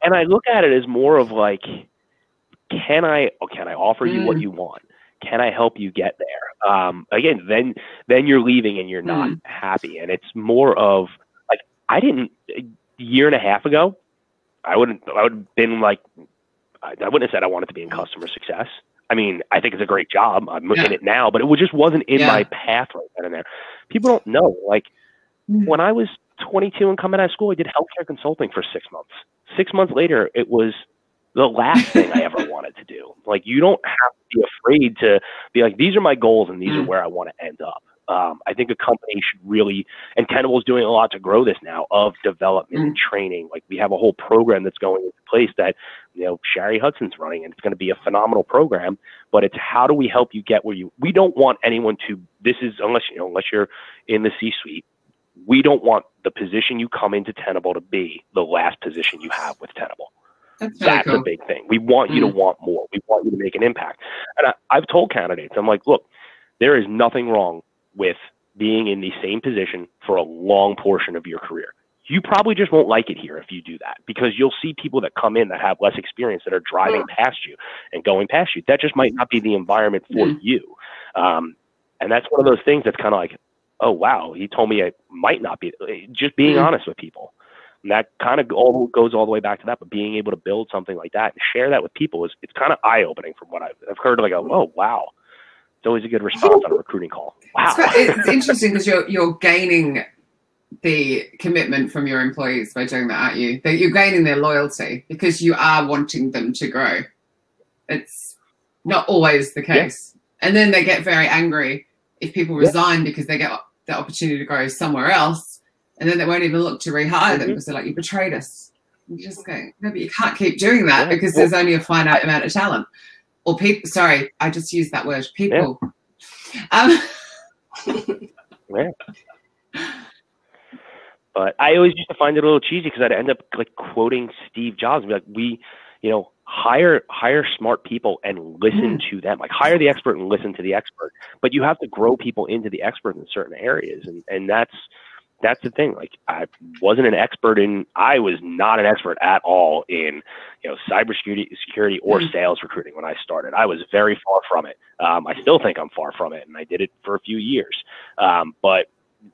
And I look at it as more of like, can I offer you what you want? Can I help you get there? Again, then you're leaving and you're not happy. And it's more of like, a year and a half ago, I would have been like, I wouldn't have said I wanted to be in customer success. I mean, I think it's a great job. I'm in it now, but it just wasn't in my path right then and there. People don't know. Like, when I was 22 and coming out of school, I did healthcare consulting for 6 months. 6 months later, it was the last thing I ever wanted to do. Like, you don't have to be afraid to be like, these are my goals and these are where I want to end up. I think a company should really, and Tenable is doing a lot to grow this now, of development and training. Like, we have a whole program that's going into place that, Sherry Hudson's running, and it's going to be a phenomenal program, but it's how do we help you get where we don't want anyone to, unless you're in the C-suite, we don't want the position you come into Tenable to be the last position you have with Tenable. That's a big thing. We want you to want more. We want you to make an impact. And I've told candidates, I'm like, look, there is nothing wrong with being in the same position for a long portion of your career. You probably just won't like it here if you do that, because you'll see people that come in that have less experience that are driving past you and going past you. That just might not be the environment for you. And that's one of those things that's kind of like, oh, wow, he told me it might not be. Just being honest with people. And that kind of goes all the way back to that, but being able to build something like that and share that with people it's kind of eye-opening from what I've heard. Like, oh, wow. It's always a good response on a recruiting call. Wow. It's interesting because you're gaining the commitment from your employees by doing that, aren't you? That you're gaining their loyalty because you are wanting them to grow. It's not always the case. Yeah. And then they get very angry if people resign because they get the opportunity to go somewhere else, and then they won't even look to rehire them because they're like, you betrayed us. And you're just going, no, but you can't keep doing that because there's only a finite amount of talent. Or people, sorry, I just used that word, people. Yeah. But I always used to find it a little cheesy because I'd end up like quoting Steve Jobs and be like, hire smart people and listen to them. Like, hire the expert and listen to the expert. But you have to grow people into the expert in certain areas. And that's the thing. Like, I was not an expert at all in, cybersecurity or sales recruiting when I started. I was very far from it. I still think I'm far from it, and I did it for a few years. But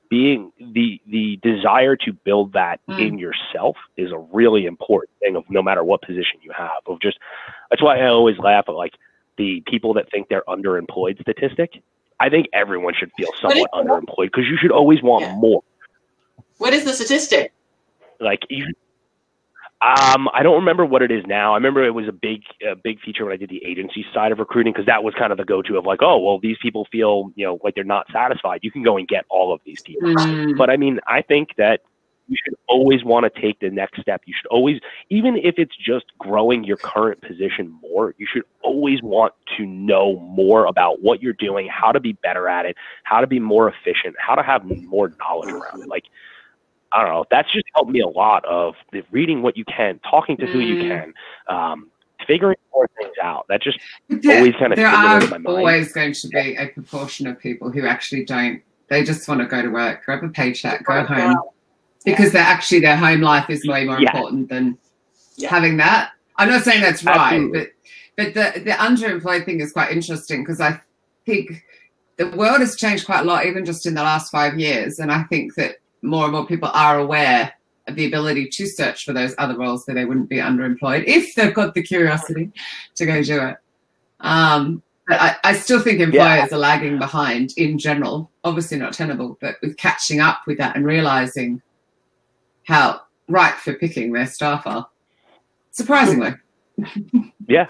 being the desire to build that in yourself is a really important thing of no matter what position you have. That's why I always laugh at like the people that think they're underemployed statistic. I think everyone should feel somewhat underemployed because you should always want more. What is the statistic? Like, I don't remember what it is now. I remember it was a big feature when I did the agency side of recruiting, because that was kind of the go-to of like, oh, well, these people feel, like they're not satisfied. You can go and get all of these people. But I mean, I think that you should always want to take the next step. You should always, even if it's just growing your current position more, you should always want to know more about what you're doing, how to be better at it, how to be more efficient, how to have more knowledge around it. Like, I don't know. That's just helped me a lot of reading what you can, talking to who you can, figuring more things out. That just always kind of stimulated my mind. There are always going to be a proportion of people who actually don't. They just want to go to work, grab a paycheck, go home, because their home life is way more important than having that. I'm not saying that's right, but the underemployed thing is quite interesting because I think the world has changed quite a lot, even just in the last 5 years, and I think that more and more people are aware of the ability to search for those other roles so they wouldn't be underemployed if they've got the curiosity to go do it. But I still think employers are lagging behind in general, obviously not Tenable, but with catching up with that and realizing how ripe for picking their staff are. Surprisingly. Yeah,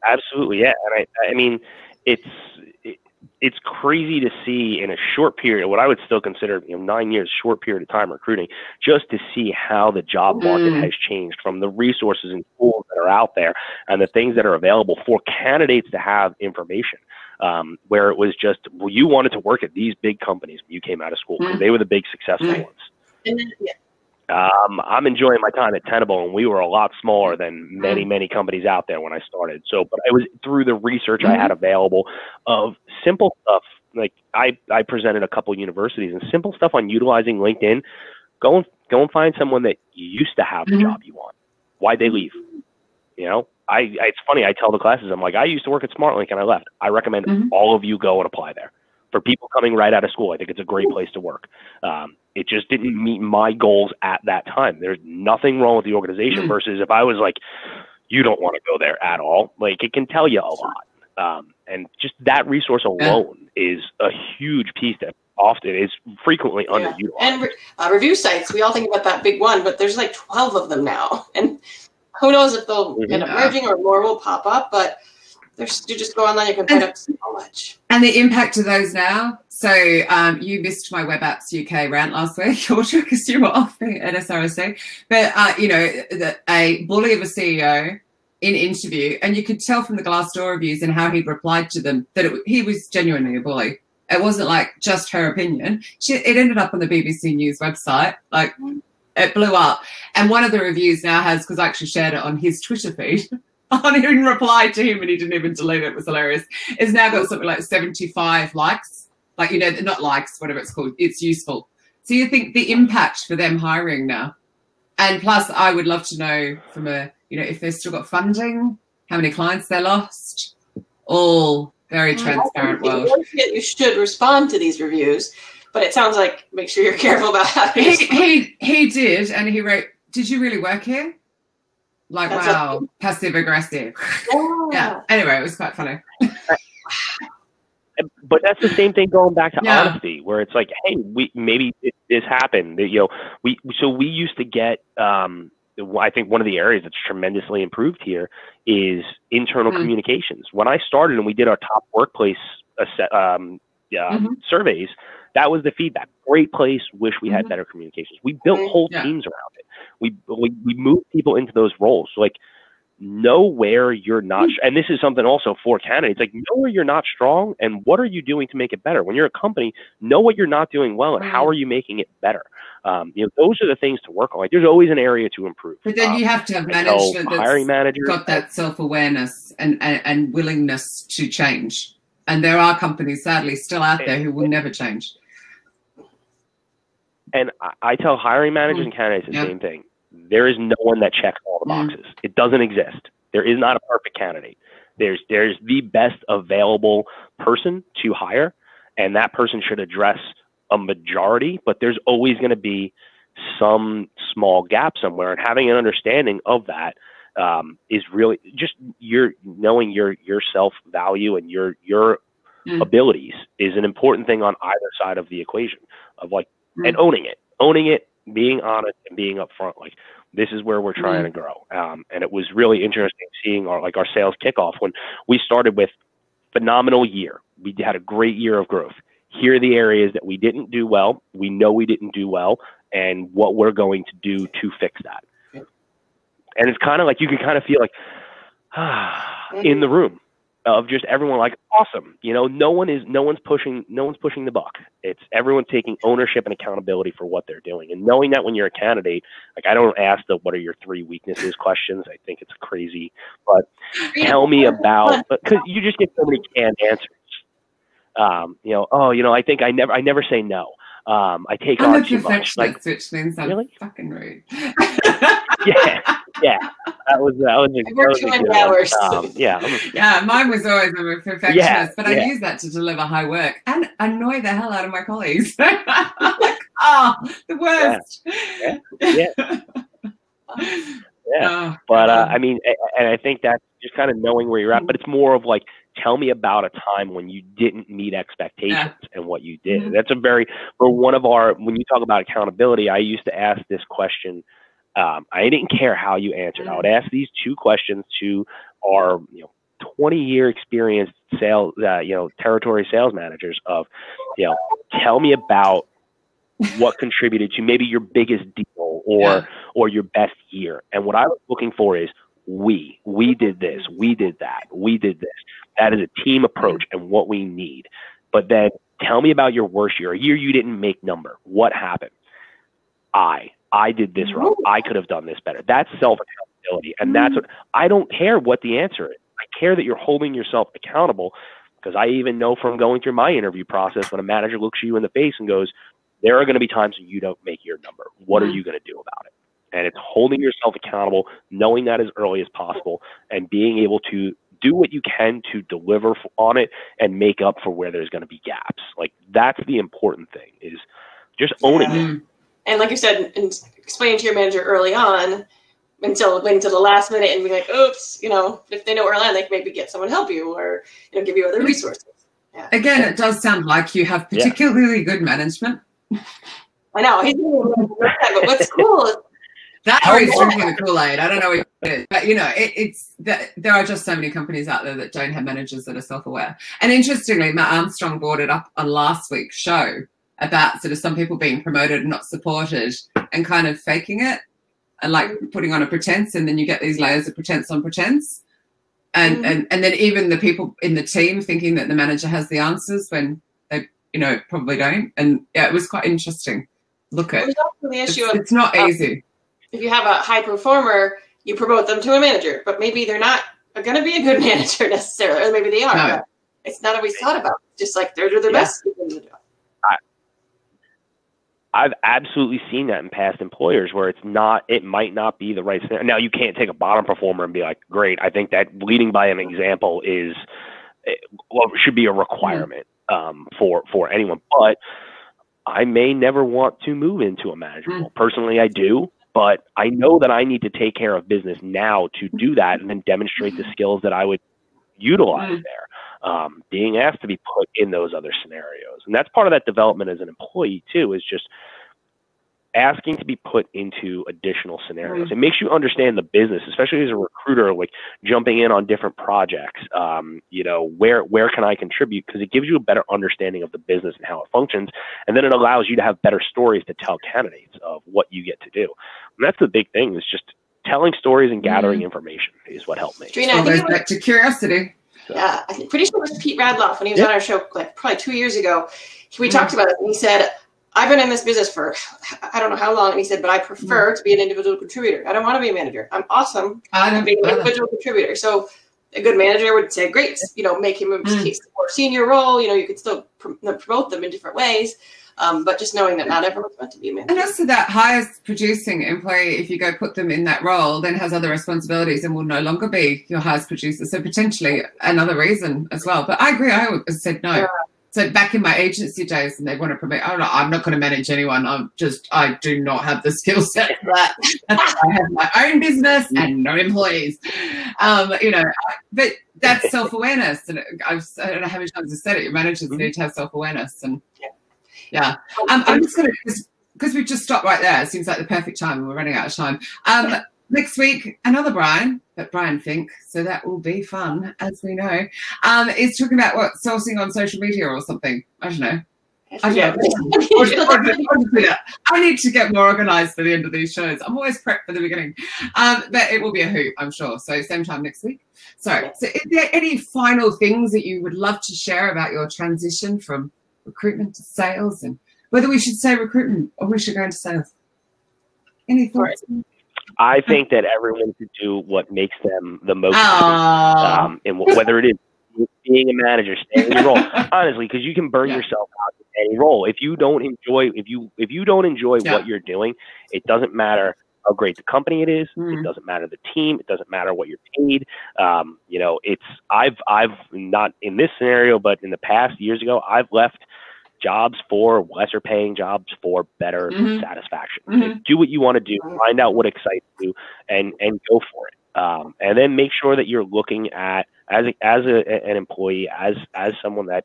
absolutely. Yeah. And I mean, it's crazy to see in a short period, what I would still consider 9 years, short period of time recruiting, just to see how the job market has changed from the resources and tools that are out there and the things that are available for candidates to have information. Where it was just, well, you wanted to work at these big companies when you came out of school because they were the big successful ones. I'm enjoying my time at Tenable, and we were a lot smaller than many companies out there when I started. So, but it was through the research I had available of simple stuff. Like I presented a couple universities and simple stuff on utilizing LinkedIn. Go and find someone that used to have the job you want. Why'd they leave? It's funny. I tell the classes, I'm like, I used to work at SmartLink and I left. I recommend all of you go and apply there. For people coming right out of school, I think it's a great place to work. It just didn't meet my goals at that time. There's nothing wrong with the organization versus if I was like, you don't want to go there at all. Like, it can tell you a lot. And just that resource alone is a huge piece that often is frequently underutilized. And review sites, we all think about that big one, but there's like 12 of them now. And who knows if they'll end up merging or more will pop up, but you just go online, you can find out so much. And the impact of those now. So you missed my Web Apps UK rant last week, Audra, because you were off at SRSC. But, a bully of a CEO in interview, and you could tell from the Glassdoor reviews and how he'd replied to them that he was genuinely a bully. It wasn't like just her opinion. It ended up on the BBC News website. Like, it blew up. And one of the reviews now has, because I actually shared it on his Twitter feed, in reply to him, and he didn't even delete it. It was hilarious. It's now got something like 75 likes. Like, not likes, whatever it's called. It's useful. So you think the impact for them hiring now. And plus, I would love to know from if they've still got funding, how many clients they lost. All very transparent world. You should respond to these reviews, but it sounds like make sure you're careful about how he did, and he wrote, "Did you really work here?" Like, wow, passive aggressive. Yeah. Anyway, it was quite funny. But that's the same thing going back to honesty, where it's like, hey, this happened. We used to get. I think one of the areas that's tremendously improved here is internal communications. When I started and we did our top workplace surveys, that was the feedback. Great place. Wish we had better communications. We built whole teams around it. We moved people into those roles. So, like, know where you're not, and this is something also for candidates, like, know where you're not strong and what are you doing to make it better. When you're a company, know what you're not doing well and how are you making it better. Those are the things to work on. Like, there's always an area to improve. But then you have to have management that's got that self-awareness and willingness to change. And there are companies, sadly, still out there who will never change. And I tell hiring managers and candidates the same thing. There is no one that checks all the boxes. It doesn't exist. There is not a perfect candidate. There's the best available person to hire, and that person should address a majority, but there's always going to be some small gap somewhere, and having an understanding of that is really just knowing your self-value and your abilities is an important thing on either side of the equation of, like, and owning it, being honest and being upfront. Like, this is where we're trying to grow. And it was really interesting seeing our sales kickoff when we started with phenomenal year. We had a great year of growth. Here are the areas that we didn't do well. We know we didn't do well, and what we're going to do to fix that. And it's kind of like, you can kind of feel like in the room of just everyone like, awesome. No one's pushing the buck. It's everyone taking ownership and accountability for what they're doing. And knowing that when you're a candidate, like, I don't ask the what are your 3 weaknesses questions. I think it's crazy, but tell me about, because you just get so many canned answers. I think I never say no. I take on too much. Like, which means I'm really fucking rude. Yeah. That was a good one. Mine was always a perfectionist, but I use that to deliver high work and annoy the hell out of my colleagues. Like, The worst. Yeah. But I mean, and I think that's just kind of knowing where you're at, but it's more of like, tell me about a time when you didn't meet expectations and what you did. That's a very, for one of our, when you talk about accountability, I used to ask this question. I didn't care how you answered. I would ask these two questions to our, 20-year experienced sales, territory sales managers of, tell me about what contributed to maybe your biggest deal or your best year. And what I was looking for is we did this, we did that, we did this. That is a team approach and what we need. But then tell me about your worst year, a year you didn't make number. What happened? I did this wrong. I could have done this better. That's self-accountability. And that's what, I don't care what the answer is. I care that you're holding yourself accountable, because I even know from going through my interview process, when a manager looks you in the face and goes, there are going to be times when you don't make your number. What are you going to do about it? And it's holding yourself accountable, knowing that as early as possible, and being able to do what you can to deliver on it and make up for where there's going to be gaps. Like, that's the important thing, is just owning it. And like you said, and explaining to your manager early on, until waiting to the last minute and be like, oops, if they know early on, they can maybe get someone to help you or give you other resources. Yeah. Again, it does sound like you have particularly good management. I know. But what's cool is that or he's drinking the Kool-Aid. I don't know what it is. But, it's that there are just so many companies out there that don't have managers that are self-aware. And interestingly, Matt Armstrong brought it up on last week's show about sort of some people being promoted and not supported and kind of faking it and like putting on a pretense, and then you get these layers of pretense on pretense. And then even the people in the team thinking that the manager has the answers when they, probably don't. And it was quite interesting. Look at the issue it's not easy. If you have a high performer, you promote them to a manager, but maybe they're not going to be a good manager necessarily, or maybe they are. No. But it's not always thought about. Just like they're the best in the job. I've absolutely seen that in past employers where it might not be the right scenario. Now, you can't take a bottom performer and be like, great, I think that leading by an example should be a requirement for anyone. But I may never want to move into a management role. Personally, I do, but I know that I need to take care of business now to do that and then demonstrate the skills that I would utilize there. Being asked to be put in those other scenarios. And that's part of that development as an employee too, is just asking to be put into additional scenarios. It makes you understand the business, especially as a recruiter, like jumping in on different projects. Where can I contribute? Because it gives you a better understanding of the business and how it functions. And then it allows you to have better stories to tell candidates of what you get to do. And that's the big thing, is just telling stories and gathering information is what helped me. Katrina, goes back to curiosity. Yeah, I'm pretty sure it was Pete Radloff when he was on our show like probably 2 years ago. We talked about it, and he said, I've been in this business for I don't know how long, and he said, but I prefer to be an individual contributor. I don't want to be a manager. I'm awesome at being an individual contributor. So a good manager would say, great, make him a more senior role. You could still promote them in different ways. But just knowing that not everyone's meant to be a manager. And also that highest producing employee, if you go put them in that role, then has other responsibilities and will no longer be your highest producer. So potentially another reason as well. But I agree. I said no. Yeah. So back in my agency days, and they want to promote, I'm not going to manage anyone. I do not have the skill set for that. I have my own business and no employees. But that's self-awareness. And I don't know how many times I said it. Your managers need to have self-awareness. And yeah. I'm just going to, because we've just stopped right there. It seems like the perfect time, and we're running out of time. Next week, another Brian, but Brian Fink, so that will be fun, as we know, is talking about sourcing on social media or something. I don't know. I need to get more organised for the end of these shows. I'm always prepped for the beginning. But it will be a hoot, I'm sure. So same time next week. So is there any final things that you would love to share about your transition from recruitment to sales, and whether we should say recruitment or we should go into sales? Any thoughts? I think that everyone should do what makes them the most happy, and whether it is being a manager, staying in your role, honestly, because you can burn yourself out in any role. If you don't enjoy, if you don't enjoy what you're doing, it doesn't matter how great the company it is. It doesn't matter the team. It doesn't matter what you're paid. I've not in this scenario, but in the past years ago, I've left jobs for lesser paying jobs for better Mm-hmm. satisfaction. Mm-hmm. So do what you want to do, find out what excites you, and go for it. And then make sure that you're looking at as an employee, as someone that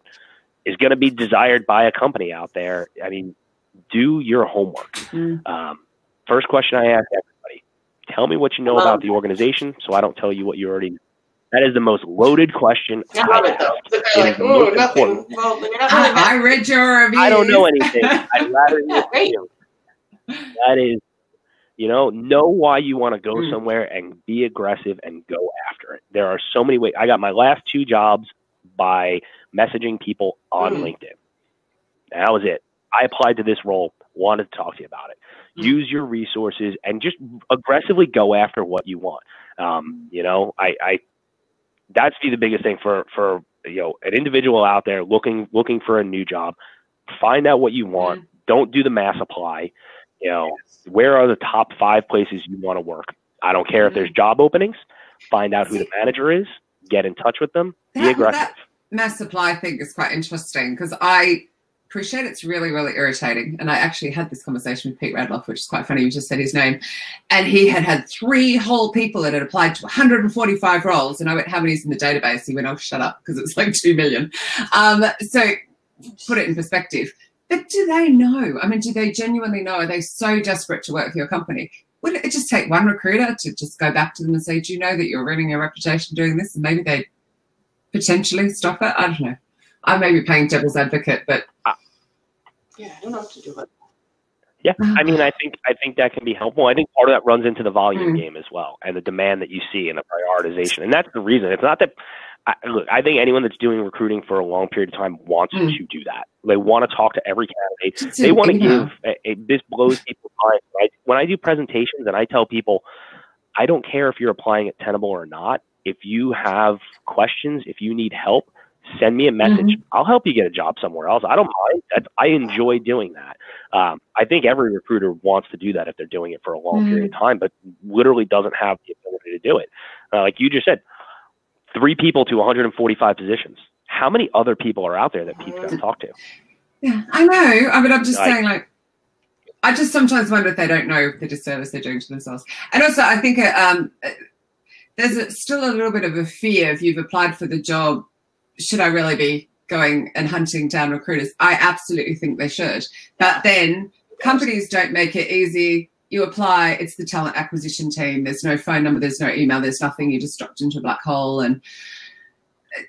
is going to be desired by a company out there. I mean, do your homework. Mm-hmm. First question I ask everybody: tell me what you know about the organization, so I don't tell you what you already know. That is the most loaded question I love it though. They're like, oh, nothing. Well, you're not really I read your reviews. I don't know anything. I'd rather you. That is, know why you want to go somewhere and be aggressive and go after it. There are so many ways. I got my last 2 jobs by messaging people on LinkedIn. And that was it. I applied to this role, wanted to talk to you about it. Use your resources and just aggressively go after what you want. That's the biggest thing for an individual out there looking for a new job. Find out what you want. Don't do the mass apply. Where are the top 5 places you want to work? I don't care if there's job openings. Find out who the manager is. Get in touch with them. Be aggressive. That mass supply thing is quite interesting because I appreciate it's really, really irritating. And I actually had this conversation with Pete Radloff, which is quite funny. You just said his name. And he had 3 whole people that had applied to 145 roles. And I went, how many's in the database? He went, oh, shut up, because it's like 2 million. So put it in perspective. But do they know? I mean, do they genuinely know? Are they so desperate to work for your company? Wouldn't it just take one recruiter to just go back to them and say, do you know that you're ruining your reputation doing this? And maybe they potentially stop it? I don't know. I may be playing devil's advocate, but yeah, I don't know what to do with it. Yeah, I mean, I think that can be helpful. I think part of that runs into the volume game as well, and the demand that you see and the prioritization. And that's the reason. It's not that. Look, I think anyone that's doing recruiting for a long period of time wants to do that. They want to talk to every candidate. They want to give. This blows people's minds. Right? When I do presentations and I tell people, I don't care if you're applying at Tenable or not. If you have questions, if you need help, send me a message. I'll help you get a job somewhere else. I don't mind. I enjoy doing that. I think every recruiter wants to do that if they're doing it for a long period of time, but literally doesn't have the ability to do it. Like you just said, 3 people to 145 positions. How many other people are out there that Pete's got to talk to? Yeah, I know. I mean, I'm just saying, like, I just sometimes wonder if they don't know the disservice they're doing to themselves. And also, I think there's still a little bit of a fear if you've applied for the job. Should I really be going and hunting down recruiters? I absolutely think they should. But then companies don't make it easy. You apply, it's the talent acquisition team. There's no phone number, there's no email, there's nothing. You just dropped into a black hole. And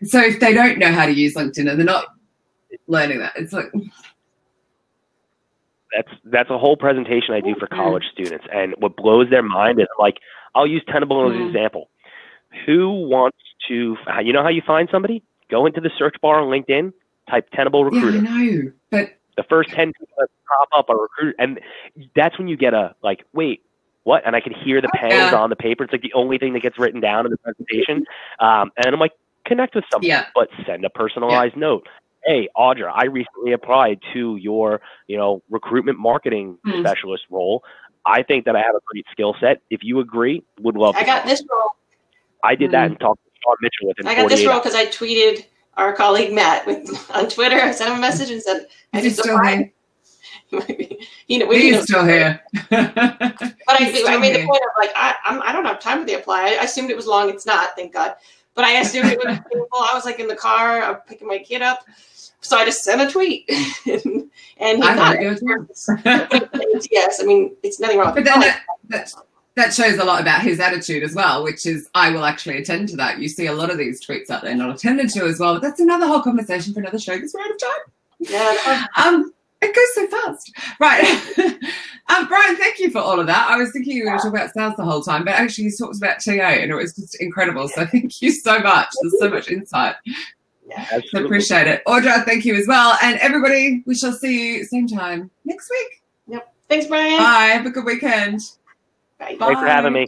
so if they don't know how to use LinkedIn and they're not learning that, it's like... That's a whole presentation I do for college students. And what blows their mind is, like, I'll use Tenable as an example. Who wants to, you know how you find somebody? Go into the search bar on LinkedIn, type Tenable recruiter. Yeah, I know, but the first 10 people that pop up are recruiters, and that's when you get a like, wait, what? And I can hear the pens on the paper. It's like the only thing that gets written down in the presentation. And I'm like, connect with somebody, but send a personalized note. Hey, Audra, I recently applied to your, recruitment marketing specialist role. I think that I have a great skill set. If you agree, would love to. I got this role. I did that and talked to Sean Mitchell within 48 I got this role because I tweeted our colleague Matt on Twitter. I sent him a message and said, "Is he still here?" He's still here. But I made the point of like, I don't have time for the apply. I assumed it was long. It's not, thank God. But I assumed it was painful. I was like in the car, I'm picking my kid up. So I just sent a tweet. and he got it. Yes, I mean, it's nothing wrong with that shows a lot about his attitude as well, which is I will actually attend to that. You see a lot of these tweets out there not attended to as well, but that's another whole conversation for another show because we're out of time. Yeah. It goes so fast. Right. Brian, thank you for all of that. I was thinking you were going to talk about sales the whole time, but actually you talked about TA and it was just incredible. So thank you so much. There's so much insight. Yeah, I appreciate it. Audra, thank you as well. And everybody, we shall see you same time next week. Yep. Thanks, Brian. Bye. Have a good weekend. Bye. Thanks for having me.